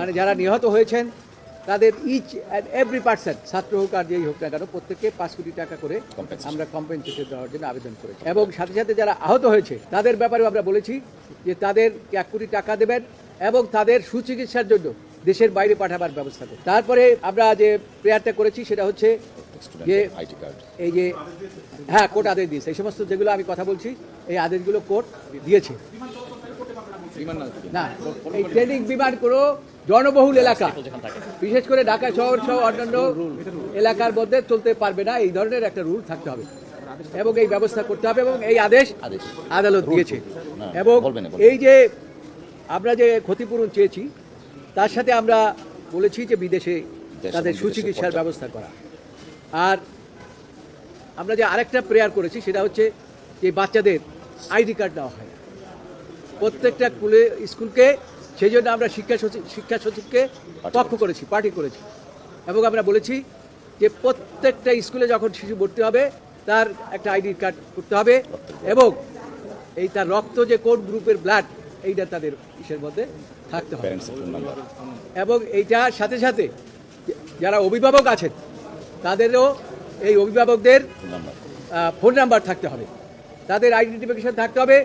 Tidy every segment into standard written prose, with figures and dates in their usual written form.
মানে যারা নিহত হয়েছেন তাদের ইচ অ্যান্ড এভরি পার্সন, ছাত্র হোক আর যেই হোক না কেন, প্রত্যেককে 5 কোটি টাকা করে আমরা কম্পেনসেশন দেওয়ার জন্য আবেদন করেছি। এবং সাথে সাথে যারা আহত হয়েছে তাদের ব্যাপারেও আমরা বলেছি যে তাদের 1 কোটি টাকা দেবেন এবং তাদের সুচিকিৎসার জন্য দেশের বাইরে পাঠাবার ব্যবস্থা করব। তারপরে আমরা যে প্রেয়ারটা করেছি সেটা হচ্ছে যে এই যে কোর্ট আদেশ দিয়েছে, এই সমস্ত যেগুলো আমি কথা বলছি এই আদেশগুলো কোর্ট দিয়েছে। না, এই ট্রেনিং বিমান কোনো জনবহুল এলাকা, বিশেষ করে ঢাকা শহর সহ অন্যান্য এলাকার মধ্যে চলতে পারবে না, এই ধরনের একটা রুল থাকতে হবে এবং এই ব্যবস্থা করতে হবে এবং এই আদেশ আদালত দিয়েছে। এবং এই যে আমরা যে ক্ষতিপূরণ চেয়েছি তার সাথে আমরা বলেছি যে বিদেশে তাদের সুচিকিৎসার ব্যবস্থা করা। আর আমরা যে আরেকটা প্রেয়ার করেছি সেটা হচ্ছে যে বাচ্চাদের আইডি কার্ড দেওয়া হয় না প্রত্যেকটা স্কুলকে, সেই জন্য আমরা শিক্ষা সচিবকে পক্ষ করেছি, পার্টি করেছি এবং আমরা বলেছি যে প্রত্যেকটা স্কুলে যখন শিশু ভর্তি হবে তার একটা আইডি কার্ড করতে হবে এবং এই তার রক্ত যে কোন গ্রুপের ব্লাড এইটা তাদের ইসের মধ্যে থাকতে হবে এবং এইটার সাথে সাথে যারা অভিভাবক আছেন তাদেরও এই অভিভাবকদের ফোন নাম্বার থাকতে হবে, তাদের আইডেন্টিফিকেশন থাকতে হবে,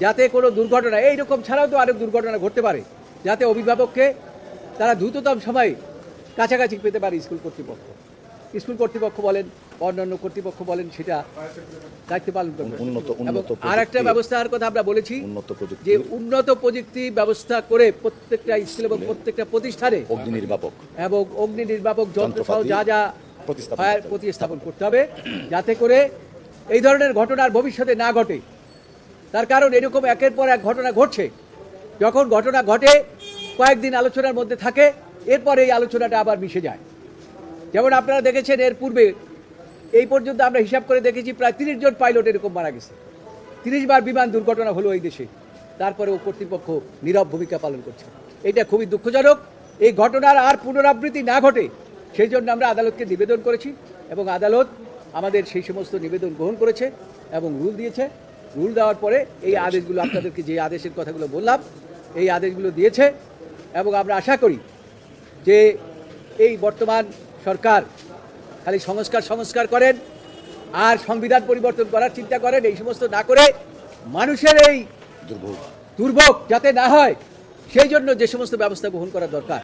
যাতে কোনো দুর্ঘটনা এইরকম ছাড়াও তো আরেক দুর্ঘটনা ঘটতে পারে, যাতে অভিভাবককে তারা দ্রুততম সময়ে কাছাকাছি পেতে পারে স্কুল কর্তৃপক্ষ বলেন, অন্যান্য কর্তৃপক্ষ বলেন, সেটা দায়িত্ব পালন করবে। আর একটা ব্যবস্থার কথা আমরা বলেছি যে উন্নত প্রযুক্তি ব্যবস্থা করে প্রত্যেকটা স্কুল এবং প্রত্যেকটা প্রতিষ্ঠানে অগ্নি নির্বাপক যন্ত্র সহ যা যা ফায়ার প্রতিস্থাপন করতে হবে, যাতে করে এই ধরনের ঘটনার ভবিষ্যতে না ঘটে। তার কারণ এরকম একের পর এক ঘটনা ঘটছে, যখন ঘটনা ঘটে কয়েকদিন আলোচনার মধ্যে থাকে, এরপর এই আলোচনাটা আবার মিশে যায়। যেমন আপনারা দেখেছেন এর পূর্বে এই পর্যন্ত আমরা হিসাব করে দেখেছি প্রায় 30 জন পাইলট এরকম মারা গেছে, 30 বার বিমান দুর্ঘটনা হলো এই দেশে, তারপরেও কর্তৃপক্ষ নীরব ভূমিকা পালন করছে। এটা খুবই দুঃখজনক। এই ঘটনার আর পুনরাবৃত্তি না ঘটে সেই জন্য আমরা আদালতকে নিবেদন করেছি এবং আদালত আমাদের সেই সমস্ত নিবেদন গ্রহণ করেছে এবং রুল দিয়েছে। রুল দেওয়ার পরে এই আদেশগুলো, আপনাদেরকে যে আদেশের কথাগুলো বললাম, এই আদেশগুলো দিয়েছে এবং আমরা আশা করি যে এই বর্তমান সরকার খালি সংস্কার করেন আর সংবিধান পরিবর্তন করার চিন্তা করেন, এই সমস্ত না করে মানুষের এই দুর্ভোগ যাতে না হয় সেই জন্য যে সমস্ত ব্যবস্থা গ্রহণ করা দরকার